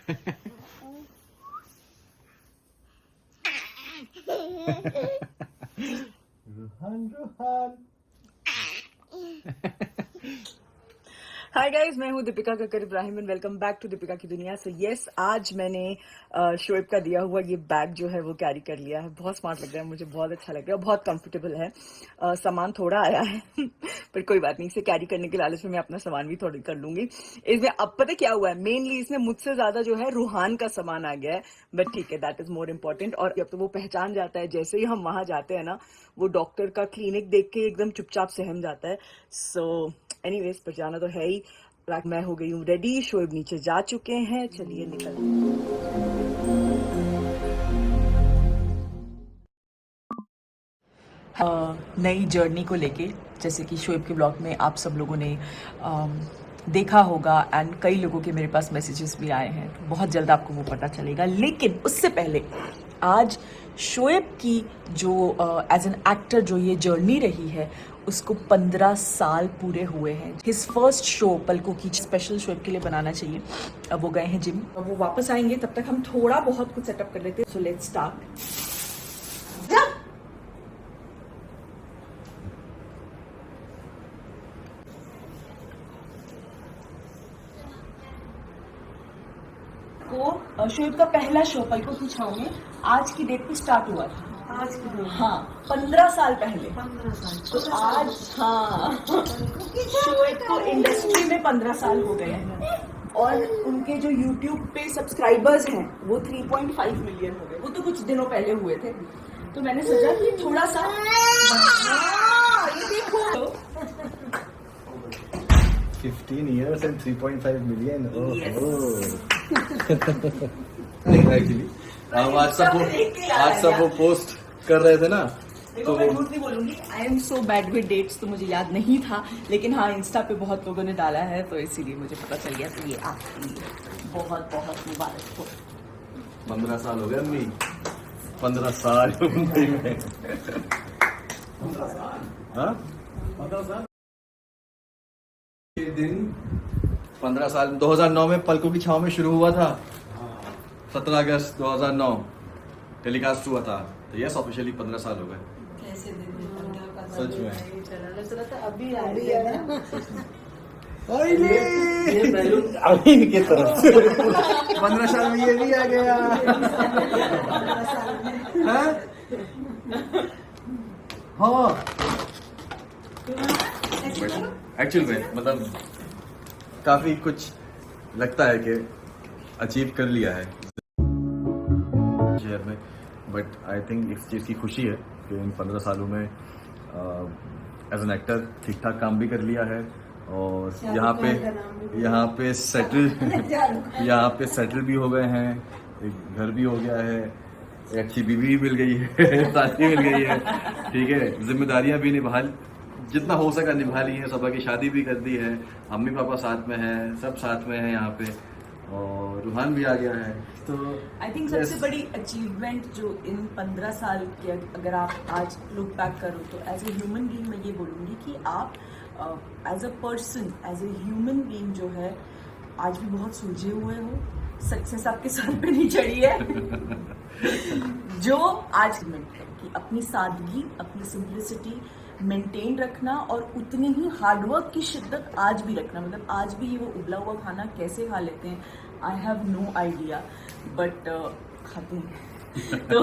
रूहान रूहान। हाय guys, मैं हूँ Dipika Kakar Ibrahim and welcome back to Dipika की दुनिया। सो यस, आज मैंने शोएब का दिया हुआ ये बैग जो है वो कैरी कर लिया है। बहुत स्मार्ट लग रहा है, मुझे बहुत अच्छा लग रहा है, बहुत कंफर्टेबल है। सामान थोड़ा आया है पर कोई बात नहीं, इसे कैरी करने के लालच में मैं अपना सामान भी थोड़ी कर लूंगी। इसमें अब पता क्या हुआ है, मेनली इसमें मुझसे ज्यादा जो है रूहान का सामान आ गया है, बट ठीक है, दैट इज मोर इम्पोर्टेंट। और अब तो वो पहचान जाता है, जैसे ही हम वहां जाते हैं ना, वो डॉक्टर का क्लिनिक देख के एकदम चुपचाप सहम जाता है। सो एनीवेज, पर जाना तो है ही। मैं हो गई हूँ रेडी, शोएब नीचे जा चुके हैं, चलिए निकलते हैं। नई जर्नी को लेके, जैसे कि शोएब के ब्लॉग में आप सब लोगों ने देखा होगा एंड कई लोगों के मेरे पास मैसेजेस भी आए हैं, तो बहुत जल्द आपको वो पता चलेगा। लेकिन उससे पहले आज शोएब की जो एज एन एक्टर जो ये जर्नी रही है, उसको 15 साल पूरे हुए हैं। हिज फर्स्ट शो पलकों की स्पेशल शोएब के लिए बनाना चाहिए। अब वो गए हैं जिम, अब वो वापस आएंगे, तब तक हम थोड़ा बहुत कुछ सेटअप कर लेते हैं। So let's start. को शोएब का पहला शो पलकों की छांव में आज की डेट पे स्टार्ट हुआ था। आज की डेट? हाँ, 15 साल पहले। 15 साल तो आज, हाँ, शोएब को इंडस्ट्री में 15 साल हो गए हैं और उनके जो YouTube पे सब्सक्राइबर्स हैं वो 3.5 मिलियन हो गए। वो तो कुछ दिनों पहले हुए थे, तो मैंने सोचा कि थोड़ा सा, ये देखो, 15 years and 3.5 million. Oh, Yes. Actually, आज सब वो पोस्ट कर रहे थे ना, देखो, मैं झूठ नहीं बोलूंगी, I am so bad with dates, तो मुझे याद नहीं था। लेकिन हाँ, इंस्टा पे बहुत लोगों ने डाला है, तो इसीलिए मुझे पता चल गया। तो ये आपके लिए बहुत बहुत मुबारक हो। 15 साल हो गए अम्मी, 15 साल मुंबई में। हाँ, 15 साल ये दिन 15 साल 2009 में पलकों की छांव में शुरू हुआ था। 17 अगस्त 2009 टेलीकास्ट हुआ था। तो यस, ऑफिशियली 15 साल हो गए। कैसे दिन सच में चला था, अभी है ना। अभी की तरफ से 15 साल में ये भी आ गया। हाँ, एक्चुअल में मतलब काफी कुछ लगता है कि अचीव कर लिया है शहर में, बट आई थिंक इस चीज़ की खुशी है कि इन 15 सालों में एज एन एक्टर ठीक ठाक काम भी कर लिया है और यहाँ पे सेटल भी हो गए हैं, एक घर भी हो गया है, एक अच्छी बीवी भी मिल गई है, शादी मिल गई है, ठीक है, जिम्मेदारियां भी निभा, जितना हो सका निभा ली है, सबकी शादी भी कर दी है, मम्मी पापा साथ में हैं, सब साथ में हैं यहाँ पे, और रूहान भी आ गया है। तो आई थिंक सबसे बड़ी अचीवमेंट जो इन 15 साल के, अगर आप आज लुक बैक करो, तो एज ए ह्यूमन बीइंग मैं ये बोलूँगी कि आप as a person, as a human being जो है, आज भी बहुत सुलझे हुए हो। सक्सेस आपके सर पे नहीं चढ़ी है। जो आज कि अपनी सादगी, अपनी सिंप्लिसिटी मेंटेन रखना और उतनी ही हार्डवर्क की शिद्दत आज भी रखना। मतलब आज भी ये वो उबला हुआ खाना कैसे खा लेते हैं, I have no idea, but खाते हैं। तो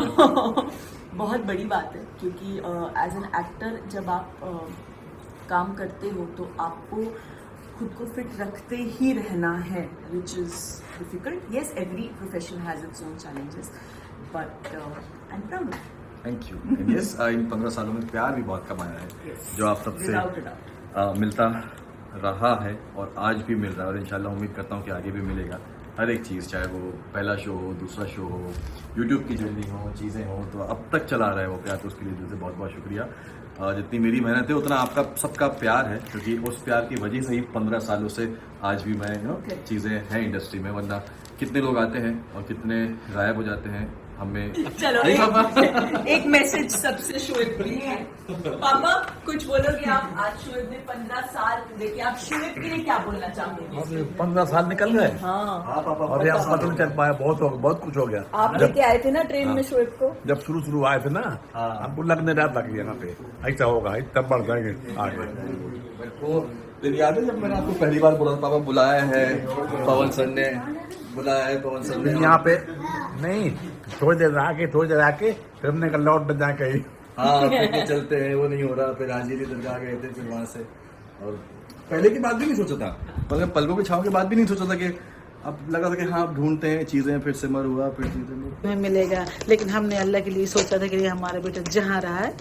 बहुत बड़ी बात है, क्योंकि एज एन एक्टर जब आप काम करते हो तो आपको खुद को फिट रखते ही रहना है, which is difficult. Yes, every profession has its own challenges, but I am proud. Thank you. Yes, इन 15 सालों में प्यार भी बहुत कमाया है, जो आप सबसे मिलता रहा है और आज भी मिल रहा है, और इंशाल्लाह उम्मीद करता हूँ कि आगे भी मिलेगा। हर एक चीज़, चाहे वो पहला शो हो, दूसरा शो हो, यूट्यूब की जर्नी हो, चीज़ें हो, तो अब तक चला रहा है वो प्यार, तो उसके लिए दिल से बहुत बहुत शुक्रिया। जितनी मेरी मेहनत है उतना आपका सबका प्यार है, क्योंकि उस प्यार की वजह से ही 15 सालों से आज भी मैं चीज़ें हैं इंडस्ट्री में, वरना कितने लोग आते हैं और कितने गायब हो जाते हैं, हमें चलो नहीं पापा एक मैसेज सबसे शोएब के लिए पापा कुछ बोलोगे आप आज शोएब ने 15 साल देखिए आप शोएब के लिए क्या बोलना चाहोगे 15 साल निकल गए हाँ हाँ पापा और यहाँ पता नहीं चल पाया, बहुत कुछ हो गया। आप लेके आए थे ना ट्रेन में शोएब को जब शुरू आए थे ना, हाँ। हमको लगने रहा था कि यहाँ पे ऐसा होगा, तब बढ़ जाएंगे आगे। मेरे को दिन याद है जब मैंने आपको पहली बार बोला था पापा बुलाया है पवन सर ने, बुलाया है पवन सर ने यहाँ पे नहीं, थोड़ी देर आके फिर हमने कल लौट बन जाए कहीं। हाँ फिर भी चलते हैं, वो नहीं हो रहा, फिर राजगीरी दरगाह गए थे, फिर वहां से और पहले की बात भी नहीं सोचा था, मतलब पलकों की छाव के बाद भी नहीं सोचा था कि अब लगा था कि हाँ अब ढूंढते हैं चीजें, फिर सिमर हुआ, फिर चीजें में मिलेगा, लेकिन हमने अल्लाह के लिए सोचा था कि ये हमारा बेटा जहाँ रहा है,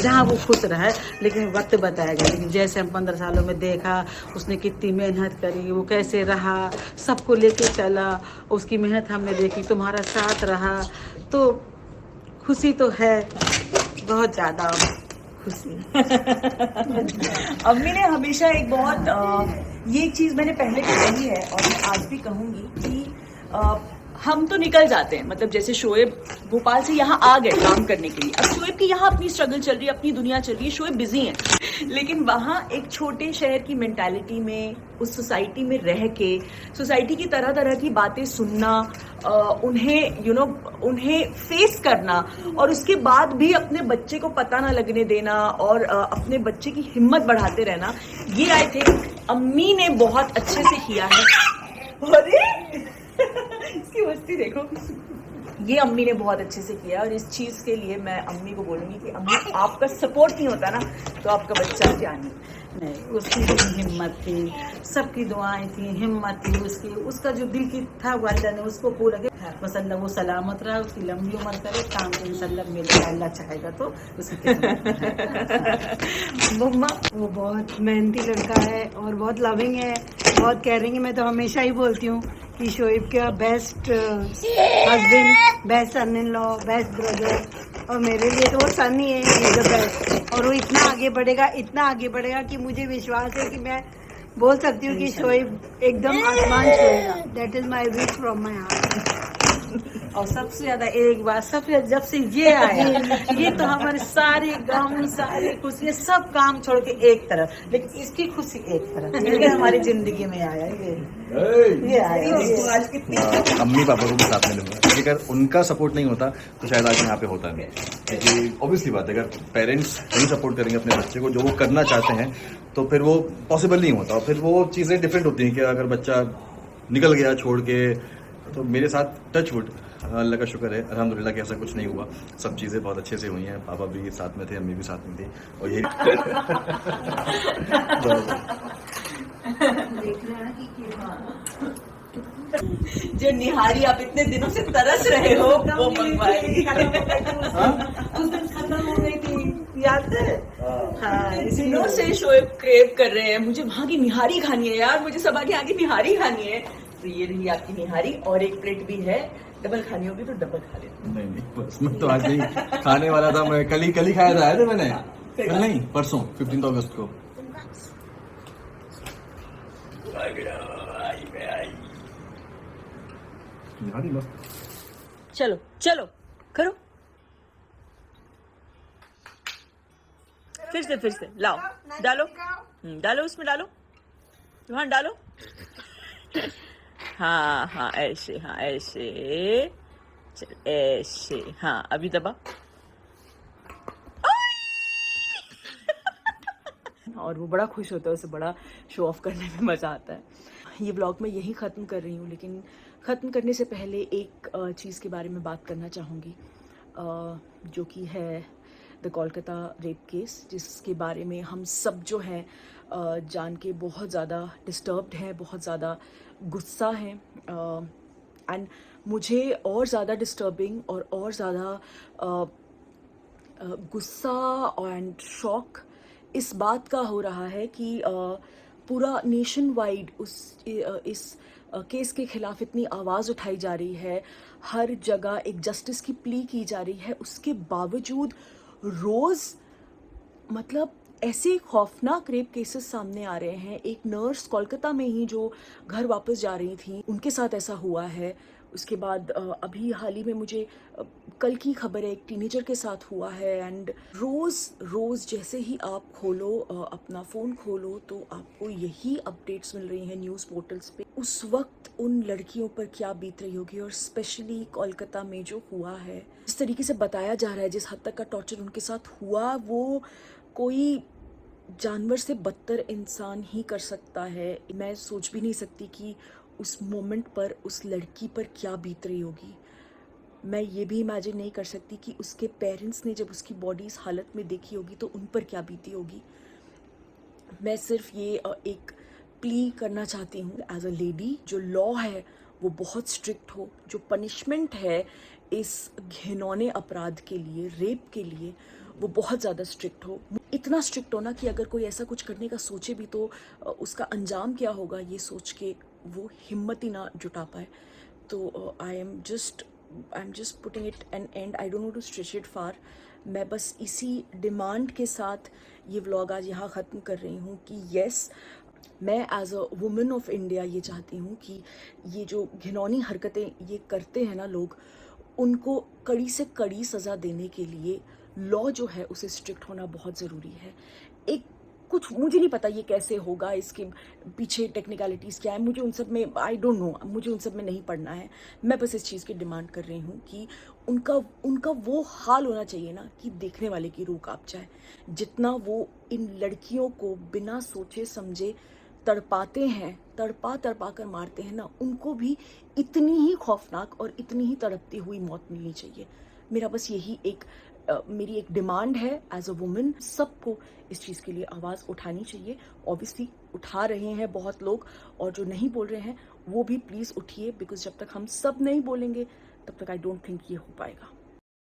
जहाँ वो खुश रहा है, लेकिन वक्त बताएगा। लेकिन जैसे हम 15 सालों में देखा उसने कितनी मेहनत करी, वो कैसे रहा, सबको लेके चला, उसकी मेहनत हमने देखी, तुम्हारा साथ रहा, तो खुशी तो है, बहुत ज़्यादा खुशी। अम्मी ने हमेशा एक बहुत ये चीज मैंने पहले भी कही है और मैं आज भी कहूंगी कि हम तो निकल जाते हैं, मतलब जैसे शोएब भोपाल से यहाँ आ गए काम करने के लिए, अब शोएब की यहाँ अपनी स्ट्रगल चल रही है, अपनी दुनिया चल रही है, शोएब बिजी है, लेकिन वहाँ एक छोटे शहर की मेंटालिटी में, उस सोसाइटी में रह के सोसाइटी की तरह तरह की बातें सुनना, उन्हें उन्हें फेस करना और उसके बाद भी अपने बच्चे को पता ना लगने देना और अपने बच्चे की हिम्मत बढ़ाते रहना, ये आई थिंक अम्मी ने बहुत अच्छे से किया है। अरे इसकी मस्ती देखो, ये अम्मी ने बहुत अच्छे से किया और इस चीज के लिए मैं अम्मी को बोलूंगी कि अम्मी आपका सपोर्ट नहीं होता ना तो आपका बच्चा जानी नहीं, उसकी भी हिम्मत थी, सबकी दुआएं थी, हिम्मत थी उसकी, उसका जो दिल की था वो अल्लाह ने उसको पूरा किया। बस अल्लाह वो सलामत रहा, उसकी लंबी उम्र करे, काम तो इंशाल्लाह मिलेगा, अल्लाह चाहेगा तो उसकी मम्मा वो बहुत मेहनती लड़का है और बहुत लविंग है, बहुत केयरिंग है। मैं तो हमेशा ही बोलती हूँ कि शोएब का best husband, best sun in law, best brother, और मेरे लिए तो वो सन ही है द बेस्ट। और वो इतना आगे बढ़ेगा कि मुझे विश्वास है कि मैं बोल सकती हूँ कि शोएब एकदम आसमान छूएगा। That is my wish from my heart. और सबसे ज्यादा एक बात, सबसे जब से ये आया, ये तो हमारे सारे गम, सारे खुशी, सब काम छोड़ के एक तरफ, लेकिन इसकी खुशी एक तरफ, ये हमारी जिंदगी में आया ये आया। आज कितनी अम्मी पापा को भी साथ में लूंगा, क्योंकि अगर उनका सपोर्ट नहीं होता तो शायद आज यहाँ पे होता नहीं, क्योंकि ऑब्वियसली बात है अगर पेरेंट्स नहीं सपोर्ट करेंगे अपने बच्चे को जो वो करना चाहते हैं तो फिर वो पॉसिबल नहीं होता, और फिर वो चीज़ें डिफरेंट होती हैं कि अगर बच्चा निकल गया छोड़ के, तो मेरे साथ टच वुड अल्लाह का शुक्र है अल्हम्दुलिल्लाह कि ऐसा कुछ नहीं हुआ, सब चीज़ें बहुत अच्छे से हुई हैं, पापा भी साथ में थे, अम्मी भी साथ में थी, और यही जो निहारी आप इतने दिनों से तरस रहे हो वो मंगवाएगी। उस दिन खत्म हो गई थी, याद है? हाँ, दिनों से शोएब क्रेव कर रहे हैं, मुझे वहाँ की निहारी खानी है यार, मुझे सबा के यहाँ की निहारी खानी है, तो ये रही आपकी निहारी और एक प्लेट भी है, डबल खानी होगी तो डबल खा लेना। नहीं बस मैं तो आज नहीं खाने वाला था, मैं कल ही खाया था ना मैंने, कल नहीं परसों 15 अगस्त को। चलो चलो करो, फिर से लाओ, डालो, डालो उसमें, डालो वहाँ डालो, हाँ हाँ ऐसे, हाँ ऐसे, चल ऐसे, हाँ अभी दबा, और वो बड़ा खुश होता है, उसे बड़ा शो ऑफ करने में मज़ा आता है। ये ब्लॉग मैं यहीं ख़त्म कर रही हूँ, लेकिन ख़त्म करने से पहले एक चीज़ के बारे में बात करना चाहूँगी, जो कि है द कोलकाता रेप केस, जिसके बारे में हम सब जो हैं जान के बहुत ज़्यादा डिस्टर्ब्ड हैं, बहुत ज़्यादा गुस्सा हैं, एंड मुझे और ज़्यादा डिस्टर्बिंग और ज़्यादा गुस्सा एंड शॉक इस बात का हो रहा है कि पूरा नेशन वाइड इस केस के खिलाफ इतनी आवाज़ उठाई जा रही है, हर जगह एक जस्टिस की प्ली की जा रही है, उसके बावजूद रोज़ मतलब ऐसे खौफनाक रेप केसेस सामने आ रहे हैं। एक नर्स कोलकाता में ही जो घर वापस जा रही थी, उनके साथ ऐसा हुआ है। उसके बाद अभी हाल ही में मुझे कल की खबर है, एक टीनेजर के साथ हुआ है। एंड रोज़ जैसे ही आप खोलो अपना फ़ोन खोलो तो आपको यही अपडेट्स मिल रही हैं न्यूज़ पोर्टल्स पे। उस वक्त उन लड़कियों पर क्या बीत रही होगी, और स्पेशली कोलकाता में जो हुआ है, जिस तरीके से बताया जा रहा है, जिस हद तक का टॉर्चर उनके साथ हुआ, वो कोई जानवर से बदतर इंसान ही कर सकता है। मैं सोच भी नहीं सकती कि उस मोमेंट पर उस लड़की पर क्या बीत रही होगी। मैं ये भी इमेजिन नहीं कर सकती कि उसके पेरेंट्स ने जब उसकी बॉडी इस हालत में देखी होगी तो उन पर क्या बीती होगी। मैं सिर्फ ये एक प्ली करना चाहती हूँ एज अ लेडी, जो लॉ है वो बहुत स्ट्रिक्ट हो, जो पनिशमेंट है इस घिनौने अपराध के लिए, रेप के लिए, वो बहुत ज़्यादा स्ट्रिक्ट हो। इतना स्ट्रिक्ट हो ना कि अगर कोई ऐसा कुछ करने का सोचे भी तो उसका अंजाम क्या होगा ये सोच के वो हिम्मत ही ना जुटा पाए। तो I am just putting it an end. I don't want to stretch it far. मैं बस इसी डिमांड के साथ ये व्लॉग आज यहाँ ख़त्म कर रही हूँ कि येस, मैं as a women of India ये चाहती हूँ कि ये जो घिनौनी हरकतें ये करते हैं ना लोग, उनको कड़ी से कड़ी सज़ा देने के लिए लॉ जो है उसे स्ट्रिक्ट होना बहुत ज़रूरी है। एक कुछ मुझे नहीं पता ये कैसे होगा, इसके पीछे टेक्निकलिटीज़ क्या है, मुझे उन सब में आई डोंट नो, मुझे उन सब में नहीं पढ़ना है। मैं बस इस चीज़ की डिमांड कर रही हूँ कि उनका वो हाल होना चाहिए ना कि देखने वाले की रूह कांप जाए। जितना वो इन लड़कियों को बिना सोचे समझे तड़पाते हैं, तड़पा कर मारते हैं ना, उनको भी इतनी ही खौफनाक और इतनी ही तड़पती हुई मौत मिलनी चाहिए। मेरा बस यही मेरी एक डिमांड है एज अ वुमेन। सबको इस चीज़ के लिए आवाज़ उठानी चाहिए। ऑब्वियसली उठा रहे हैं बहुत लोग, और जो नहीं बोल रहे हैं वो भी प्लीज़ उठिए, बिकॉज जब तक हम सब नहीं बोलेंगे तब तक आई डोंट थिंक ये हो पाएगा।